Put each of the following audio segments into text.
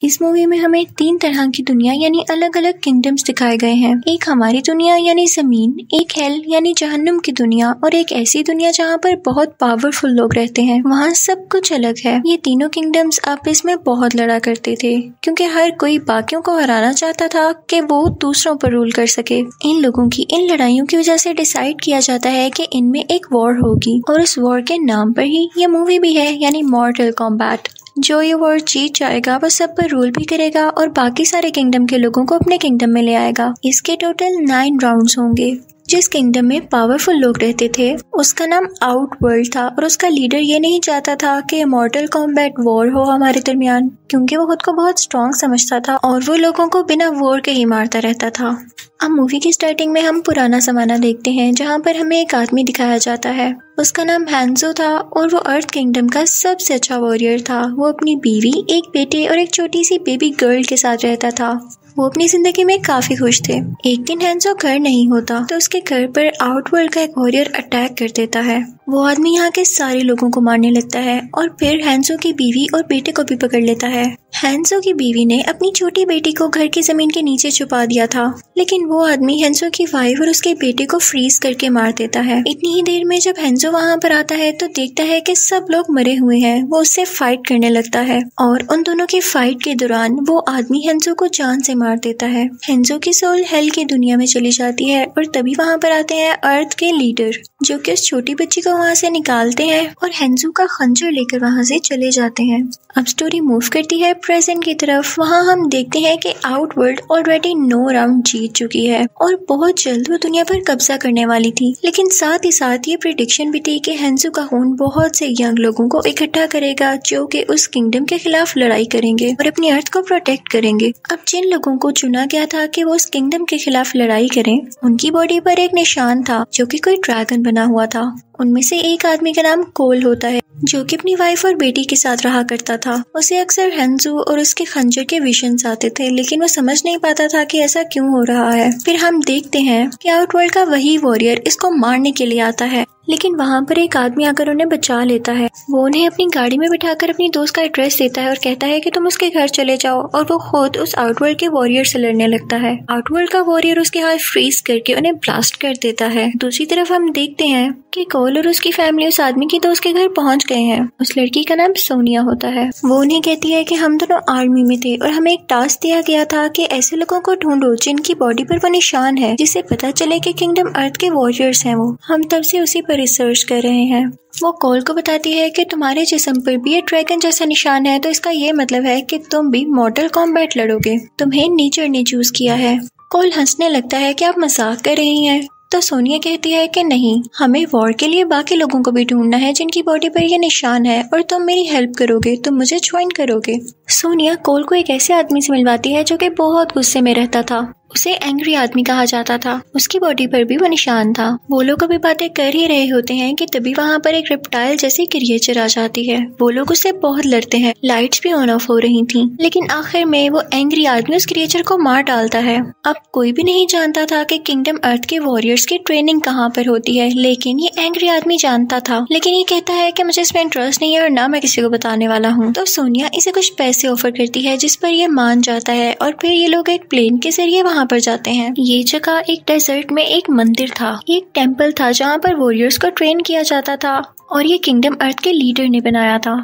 इस मूवी में हमें 3 तरह की दुनिया यानी अलग अलग किंगडम्स दिखाए गए हैं। एक हमारी दुनिया यानी जमीन, एक हेल यानी जहन्नुम की दुनिया और एक ऐसी दुनिया जहाँ पर बहुत पावरफुल लोग रहते हैं। वहाँ सब कुछ अलग है। ये तीनों किंगडम्स आपस में बहुत लड़ा करते थे क्योंकि हर कोई बाकियों को हराना चाहता था कि वो दूसरों पर रूल कर सके। इन लोगों की इन लड़ाइयों की वजह से डिसाइड किया जाता है कि इनमें एक वॉर होगी और उस वॉर के नाम पर ही ये मूवी भी है यानी मॉर्टल कॉम्बैट। जो ये वॉर जीत जाएगा वो सब पर रूल भी करेगा और बाकी सारे किंगडम के लोगों को अपने किंगडम में ले आएगा। इसके टोटल 9 राउंड्स होंगे। जिस किंगडम में पावरफुल लोग रहते थे उसका नाम आउट वर्ल्ड था और उसका लीडर ये नहीं चाहता था कि मॉर्टल कॉम्बैट वॉर हो हमारे दरमियान, क्योंकि वो खुद को बहुत स्ट्रॉन्ग समझता था और वो लोगों को बिना वॉर के ही मारता रहता था। अब मूवी की स्टार्टिंग में हम पुराना जमाना देखते हैं जहाँ पर हमें एक आदमी दिखाया जाता है। उसका नाम हैंजो था और वो अर्थ किंगडम का सबसे अच्छा वॉरियर था। वो अपनी बीवी, एक बेटे और एक छोटी सी बेबी गर्ल के साथ रहता था। वो अपनी जिंदगी में काफी खुश थे। एक दिन हैंजो घर नहीं होता तो उसके घर पर आउटवर्ल्ड का एक वॉरियर अटैक कर देता है। वो आदमी यहाँ के सारे लोगों को मारने लगता है और फिर हैंजो की बीवी और बेटे को भी पकड़ लेता है। हैंजो की बीवी ने अपनी छोटी बेटी को घर की जमीन के नीचे छुपा दिया था, लेकिन वो आदमी हैंजो की वाइफ और उसके बेटे को फ्रीज करके मार देता है। इतनी ही देर में जब हैंजो वहाँ पर आता है तो देखता है कि सब लोग मरे हुए हैं। वो उससे फाइट करने लगता है और उन दोनों की फाइट के दौरान वो आदमी हैंजो को जान से मार देता है। हैंजो की सोल हेल की दुनिया में चली जाती है और तभी वहाँ पर आते हैं अर्थ के लीडर, जो कि उस छोटी बच्ची को वहाँ से निकालते हैं और हैंजो का खंजर लेकर वहाँ से चले जाते हैं। अब स्टोरी मूव करती है प्रेजेंट की तरफ। वहाँ हम देखते हैं कि आउटवर्ल्ड ऑलरेडी 9 राउंड जीत चुकी है और बहुत जल्द वो दुनिया पर कब्जा करने वाली थी। लेकिन साथ ही साथ ये प्रेडिक्शन भी थी कि हैंजो का खून बहुत से यंग लोगों को इकट्ठा करेगा जो कि उस किंगडम के खिलाफ लड़ाई करेंगे और अपनी अर्थ को प्रोटेक्ट करेंगे। अब जिन लोगों को चुना गया था कि वो उस किंगडम के खिलाफ लड़ाई करें, उनकी बॉडी पर एक निशान था जो कि कोई ड्रैगन बना हुआ था। उनमें से एक आदमी का नाम कोल होता है जो कि अपनी वाइफ और बेटी के साथ रहा करता था। उसे अक्सर हैंजो और उसके खंजर के विजन्स आते थे, लेकिन वो समझ नहीं पाता था कि ऐसा क्यों हो रहा है। फिर हम देखते हैं कि आउटवर्ल्ड का वही वॉरियर इसको मारने के लिए आता है, लेकिन वहाँ पर एक आदमी आकर उन्हें बचा लेता है। वो उन्हें अपनी गाड़ी में बिठाकर अपनी दोस्त का एड्रेस देता है और कहता है कि तुम उसके घर चले जाओ, और वो खुद उस आउटवर्ल्ड के वॉरियर से लड़ने लगता है। आउटवर्ल्ड का वॉरियर उसके हाथ फ्रीज करके उन्हें ब्लास्ट कर देता है। दूसरी तरफ हम देखते हैं कि कोल और उसकी फैमिली उस आदमी की दोस्त के घर पहुंच गए हैं। उस लड़की का नाम सोनिया होता है। वो उन्हें कहती है कि हम दोनों आर्मी में थे और हमें एक टास्क दिया गया था कि ऐसे लोगों को ढूंढो जिनकी बॉडी पर वो निशान है, जिससे पता चले कि किंगडम अर्थ के वॉरियर्स हैं। वो हम तब से उसी पर रिसर्च कर रहे हैं। वो कोल को बताती है कि तुम्हारे जिस्म पर भी ये ड्रैगन जैसा निशान है, तो इसका ये मतलब है कि तुम भी मॉर्टल कॉम्बैट लड़ोगे। तुम्हें नेचर ने चूज किया है। कोल हंसने लगता है कि आप मजाक कर रही हैं। तो सोनिया कहती है कि नहीं, हमें वॉर के लिए बाकी लोगों को भी ढूंढना है जिनकी बॉडी पर ये निशान है, और तुम मेरी हेल्प करोगे, तुम मुझे ज्वाइन करोगे। सोनिया कोल को एक ऐसे आदमी से मिलवाती है जो कि बहुत गुस्से में रहता था। उसे एंग्री आदमी कहा जाता था। उसकी बॉडी पर भी वो निशान था। वो लोग अभी बातें कर ही रहे होते हैं कि तभी वहाँ पर एक रेप्टाइल जैसी क्रिएचर आ जाती है। वो लोग उससे बहुत लड़ते हैं। लाइट्स भी ऑन ऑफ हो रही थी, लेकिन आखिर में वो एंग्री आदमी उस क्रिएचर को मार डालता है। अब कोई भी नहीं जानता था कि किंगडम अर्थ के वॉरियर्स की ट्रेनिंग कहाँ पर होती है, लेकिन ये एंग्री आदमी जानता था। लेकिन ये कहता है कि मुझे इसमें इंटरेस्ट नहीं है और ना मैं किसी को बताने वाला हूँ। तो सोनिया इसे कुछ पैसे ऑफर करती है, जिस पर ये मान जाता है और फिर ये लोग एक प्लेन के जरिए वहाँ पर जाते हैं। ये जगह एक डेजर्ट में एक मंदिर था, एक टेम्पल था जहाँ पर वॉरियर्स को ट्रेन किया जाता था, और ये किंगडम अर्थ के लीडर ने बनाया था।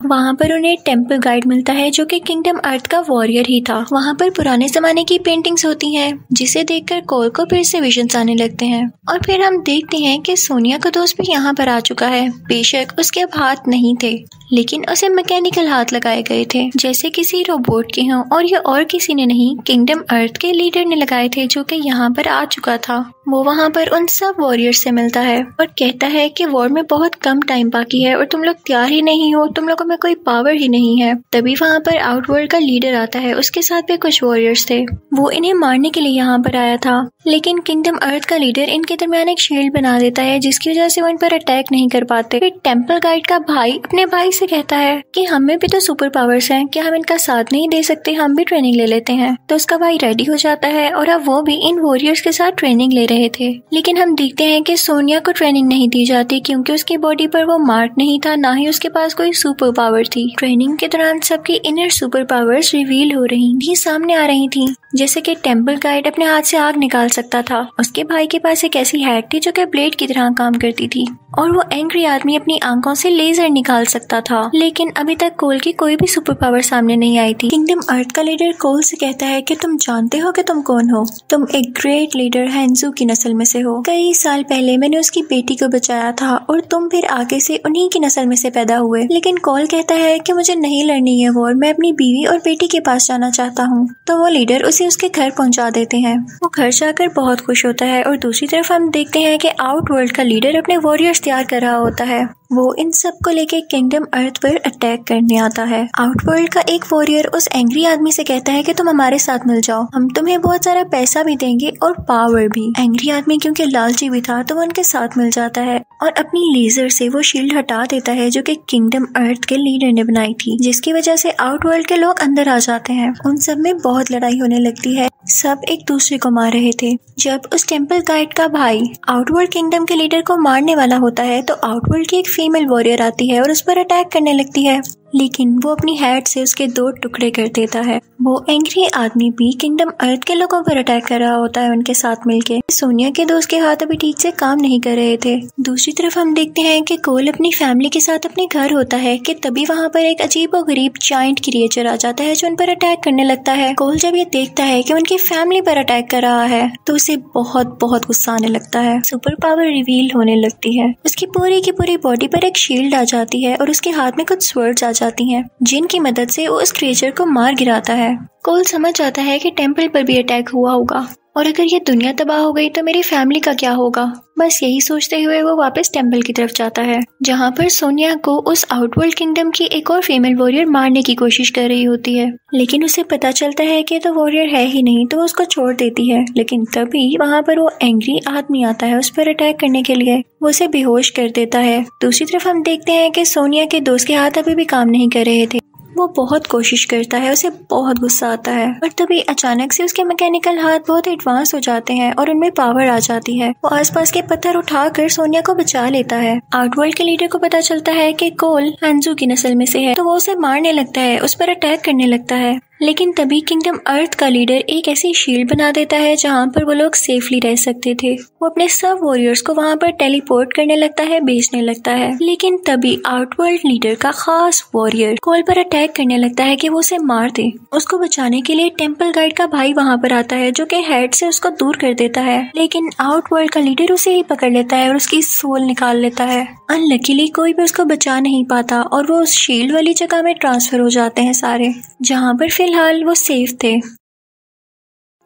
वहाँ पर उन्हें टेम्पल गाइड मिलता है जो कि किंगडम अर्थ का वॉरियर ही था। वहाँ पर पुराने जमाने की पेंटिंग्स होती हैं, जिसे देखकर कोल को फिर से विजन्स आने लगते हैं। और फिर हम देखते हैं कि सोनिया का दोस्त भी यहाँ पर आ चुका है। बेशक उसके अब हाथ नहीं थे, लेकिन उसे मैकेनिकल हाथ लगाए गए थे जैसे किसी रोबोट के हों, और ये और किसी ने नहीं, किंगडम अर्थ के लीडर ने लगाए थे जो कि यहाँ पर आ चुका था। वो वहाँ पर उन सब वॉरियर्स से मिलता है और कहता है कि वॉर में बहुत कम टाइम बाकी है और तुम लोग तैयार ही नहीं हो, तुम लोगों में कोई पावर ही नहीं है। तभी वहाँ पर आउटवर्ल्ड का लीडर आता है, उसके साथ भी कुछ वॉरियर्स थे। वो इन्हें मारने के लिए यहाँ पर आया था, लेकिन किंगडम अर्थ का लीडर इनके दरमियान एक शील्ड बना देता है, जिसकी वजह से वो इन पर अटैक नहीं कर पाते। फिर टेम्पल गाइड का भाई अपने भाई से कहता है कि हमें भी तो सुपर पावर्स हैं, क्या हम इनका साथ नहीं दे सकते, हम भी ट्रेनिंग ले लेते हैं। तो उसका भाई रेडी हो जाता है और अब वो भी इन वॉरियर्स के साथ ट्रेनिंग ले रहे थे। लेकिन हम देखते हैं कि सोनिया को ट्रेनिंग नहीं दी जाती क्योंकि उसकी बॉडी पर वो मार्क नहीं था, ना ही उसके पास कोई सुपर पावर थी। ट्रेनिंग के दौरान सबकी इनर सुपर पावर्स रिवील हो रही थी, सामने आ रही थी। जैसे कि टेम्पल गाइड अपने हाथ से आग निकाल सकता था, उसके भाई के पास एक ऐसी हैट थी जो कि ब्लेड की तरह काम करती थी, और वो एंग्री आदमी अपनी आंखों से लेजर निकाल सकता था। लेकिन अभी तक कोल की कोई भी सुपर पावर सामने नहीं आई थी। किंगडम अर्थ का लीडर कोल से कहता है कि तुम जानते हो कि तुम कौन हो? तुम एक ग्रेट लीडर हैंजू की नस्ल में से हो। कई साल पहले मैंने उसकी बेटी को बचाया था और तुम फिर आगे से उन्हीं की नस्ल में से पैदा हुए। लेकिन कोल कहता है कि मुझे नहीं लड़नी है वॉर, मैं अपनी बीवी और बेटी के पास जाना चाहता हूँ। तो वो लीडर उसे उसके घर पहुंचा देते हैं। वो घर जाकर बहुत खुश होता है और दूसरी तरफ हम देखते हैं कि आउट वर्ल्ड का लीडर अपने वॉरियर्स तैयार कर रहा होता है। वो इन सब को लेके किंगडम अर्थ पर अटैक करने आता है। आउटवर्ल्ड का एक वॉरियर उस एंग्री आदमी से कहता है कि तुम हमारे साथ मिल जाओ, हम तुम्हें बहुत सारा पैसा भी देंगे और पावर भी। एंग्री आदमी क्योंकि लालची भी था तो वो उनके साथ मिल जाता है और अपनी लेजर से वो शील्ड हटा देता है जो कि किंगडम अर्थ के लीडर ने बनाई थी, जिसकी वजह से आउटवर्ल्ड के लोग अंदर आ जाते हैं। उन सब में बहुत लड़ाई होने लगती है, सब एक दूसरे को मार रहे थे। जब उस टेम्पल गाइड का भाई आउटवर्ल्ड किंगडम के लीडर को मारने वाला होता है तो आउटवर्ल्ड की एक फीमेल वॉरियर आती है और उस पर अटैक करने लगती है, लेकिन वो अपनी हैट से उसके 2 टुकड़े कर देता है। वो एंग्री आदमी भी किंगडम अर्थ के लोगों पर अटैक कर रहा होता है उनके साथ मिलके। सोनिया के दोस्त के हाथ अभी ठीक से काम नहीं कर रहे थे। दूसरी तरफ हम देखते हैं कि कोल अपनी फैमिली के साथ अपने घर होता है कि तभी वहाँ पर एक अजीब और गरीब जायंट क्रिएचर आ जाता है जो उन पर अटैक करने लगता है। कोल जब ये देखता है कि उनकी फैमिली पर अटैक कर रहा है तो उसे बहुत बहुत गुस्सा आने लगता है। सुपर पावर रिवील होने लगती है। उसकी पूरी की पूरी बॉडी पर एक शील्ड आ जाती है और उसके हाथ में कुछ स्वर्ड्स आ जाती हैं, जिनकी मदद से वो उस क्रिएचर को मार गिराता है। कोल समझ जाता है कि टेम्पल पर भी अटैक हुआ होगा और अगर ये दुनिया तबाह हो गई तो मेरी फैमिली का क्या होगा। बस यही सोचते हुए वो वापस टेम्पल की तरफ जाता है, जहाँ पर सोनिया को उस आउटवर्ल्ड किंगडम की एक और फीमेल वॉरियर मारने की कोशिश कर रही होती है, लेकिन उसे पता चलता है कि तो वॉरियर है ही नहीं, तो वो उसको छोड़ देती है। लेकिन तभी वहाँ पर वो एंग्री आदमी आता है उस पर अटैक करने के लिए, वो उसे बेहोश कर देता है। दूसरी तरफ हम देखते हैं कि सोनिया के दोस्त के हाथ अभी भी काम नहीं कर रहे थे। वो बहुत कोशिश करता है, उसे बहुत गुस्सा आता है, और तभी अचानक से उसके मैकेनिकल हाथ बहुत एडवांस हो जाते हैं और उनमें पावर आ जाती है। वो आसपास के पत्थर उठाकर सोनिया को बचा लेता है। आउटवर्ल्ड के लीडर को पता चलता है कि कोल हैंजू की नस्ल में से है, तो वो उसे मारने लगता है, उस पर अटैक करने लगता है। लेकिन तभी किंगडम अर्थ का लीडर एक ऐसी शील्ड बना देता है जहाँ पर वो लोग सेफली रह सकते थे। वो अपने सब वॉरियर्स को वहाँ पर टेलीपोर्ट करने लगता है, भेजने लगता है। लेकिन तभी आउटवर्ल्ड लीडर का खास वॉरियर कोल पर अटैक करने लगता है कि वो उसे मार दे। उसको बचाने के लिए टेम्पल गाइड का भाई वहाँ पर आता है जो कि हेड से उसको दूर कर देता है, लेकिन आउटवर्ल्ड का लीडर उसे ही पकड़ लेता है और उसकी सोल निकाल लेता है। अनलकीली कोई भी उसको बचा नहीं पाता और वो उस शील्ड वाली जगह में ट्रांसफर हो जाते हैं सारे, जहाँ पर फिलहाल वो सेफ थे।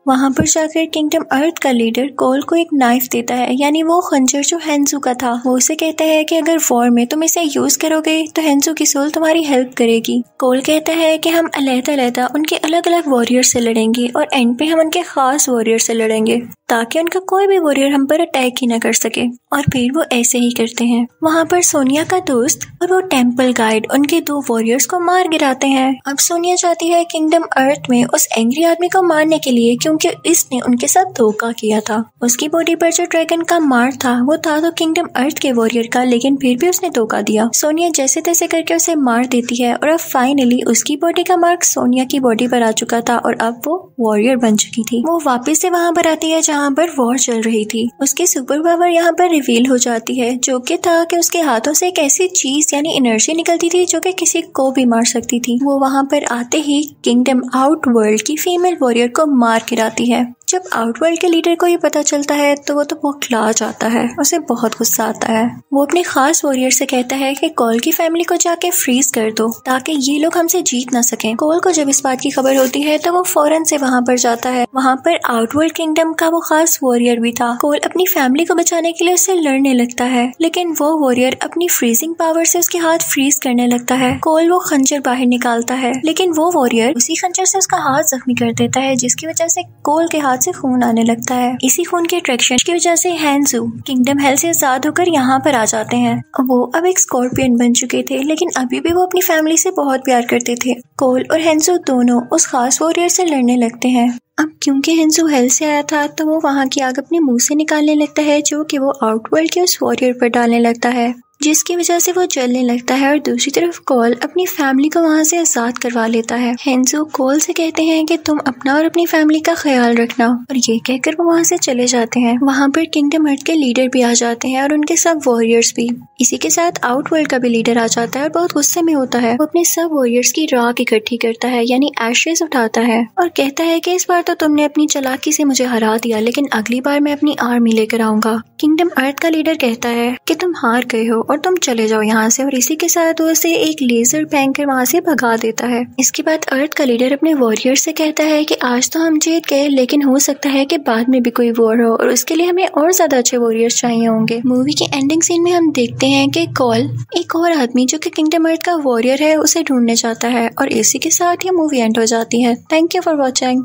वहाँ पर जाकर किंगडम अर्थ का लीडर कोल को एक नाइफ देता है, यानी वो खंजर जो हैंजू का था। वो उसे कहता है कि अगर वॉर में तुम इसे यूज करोगे तो हैंजू की सोल तुम्हारी हेल्प करेगी। कोल कहता है कि हम अलग-अलग उनके अलग अलग वॉरियर से लड़ेंगे और एंड पे हम उनके खास वॉरियर से लड़ेंगे ताकि उनका कोई भी वॉरियर हम पर अटैक ही न कर सके। और फिर वो ऐसे ही करते हैं। वहाँ पर सोनिया का दोस्त और वो टेम्पल गाइड उनके 2 वॉरियर्स को मार गिराते हैं। अब सोनिया चाहती है किंगडम अर्थ में उस एंग्री आदमी को मारने के लिए, क्योंकि इसने उनके साथ धोखा किया था। उसकी बॉडी पर जो ड्रैगन का मार्क था वो था तो किंगडम अर्थ के वॉरियर का, लेकिन फिर भी उसने धोखा दिया। सोनिया जैसे तैसे करके उसे मार देती है और अब फाइनली उसकी बॉडी का मार्क सोनिया की बॉडी पर आ चुका था और अब वो वॉरियर बन चुकी थी। वो वापस से वहाँ पर आती है जहाँ पर वॉर चल रही थी। उसकी सुपर पावर यहाँ पर रिवील हो जाती है, जो कि था कि उसके हाथों से एक ऐसी चीज यानी एनर्जी निकलती थी जो कि किसी को भी मार सकती थी। वो वहाँ पर आते ही किंगडम आउटवर्ल्ड की फीमेल वॉरियर को मार गिराती है। जब आउटवर्ल्ड के लीडर को ये पता चलता है तो वो तो बौखला जाता है, उसे बहुत गुस्सा आता है। वो अपने खास वॉरियर से कहता है कि कोल की फैमिली को जाके फ्रीज कर दो ताकि ये लोग हमसे जीत ना सकें। कोल को जब इस बात की खबर होती है तो वो फौरन से वहाँ पर जाता है। वहाँ पर आउटवर्ल्ड किंगडम का वो खास वॉरियर भी था। कोल अपनी फैमिली को बचाने के लिए उससे लड़ने लगता है, लेकिन वो वॉरियर अपनी फ्रीजिंग पावर से उसके हाथ फ्रीज करने लगता है। कोल वो खंजर बाहर निकालता है, लेकिन वो वॉरियर उसी खंजर से उसका हाथ जख्मी कर देता है, जिसकी वजह से कोल के हाथ से खून आने लगता है। इसी खून के अट्रैक्शन की वजह से हैंजू किंगडम हेल से आजाद होकर यहाँ पर आ जाते हैं। वो अब एक स्कॉर्पियन बन चुके थे, लेकिन अभी भी वो अपनी फैमिली से बहुत प्यार करते थे। कोल और हैंजू दोनों उस खास वॉरियर से लड़ने लगते हैं। अब क्योंकि हैंजू हेल से आया था तो वो वहाँ की आग अपने मुंह से निकालने लगता है, जो कि वो आउटवर्ल्ड के उस वॉरियर पर डालने लगता है, जिसकी वजह से वो जलने लगता है और दूसरी तरफ कॉल अपनी फैमिली को वहाँ से आजाद करवा लेता है। हेंजो कॉल से कहते हैं कि तुम अपना और अपनी फैमिली का ख्याल रखना, और ये कहकर वो वहाँ से चले जाते हैं। वहाँ पर किंगडम अर्थ के लीडर भी आ जाते हैं और उनके सब वॉरियर्स भी। इसी के साथ आउटवर्ल्ड का भी लीडर आ जाता है और बहुत गुस्से में होता है। वो अपने सब वॉरियर्स की राख इकट्ठी करता है, यानी एशेस उठाता है, और कहता है कि इस बार तो तुमने अपनी चालाकी से मुझे हरा दिया, लेकिन अगली बार मैं अपनी आर्मी लेकर आऊंगा। किंगडम अर्थ का लीडर कहता है कि तुम हार गए हो और तुम चले जाओ यहाँ से, और इसी के साथ वो उसे एक लेजर फेंक कर वहाँ से भगा देता है। इसके बाद अर्थ का लीडर अपने वॉरियर से कहता है कि आज तो हम जीत गए, लेकिन हो सकता है कि बाद में भी कोई वॉर हो और उसके लिए हमें और ज्यादा अच्छे वॉरियर्स चाहिए होंगे। मूवी के एंडिंग सीन में हम देखते हैं कि कॉल एक और आदमी जो कि किंगडम अर्थ का वॉरियर है उसे ढूंढने जाता है, और इसी के साथ ये मूवी एंड हो जाती है। Thank you for watching.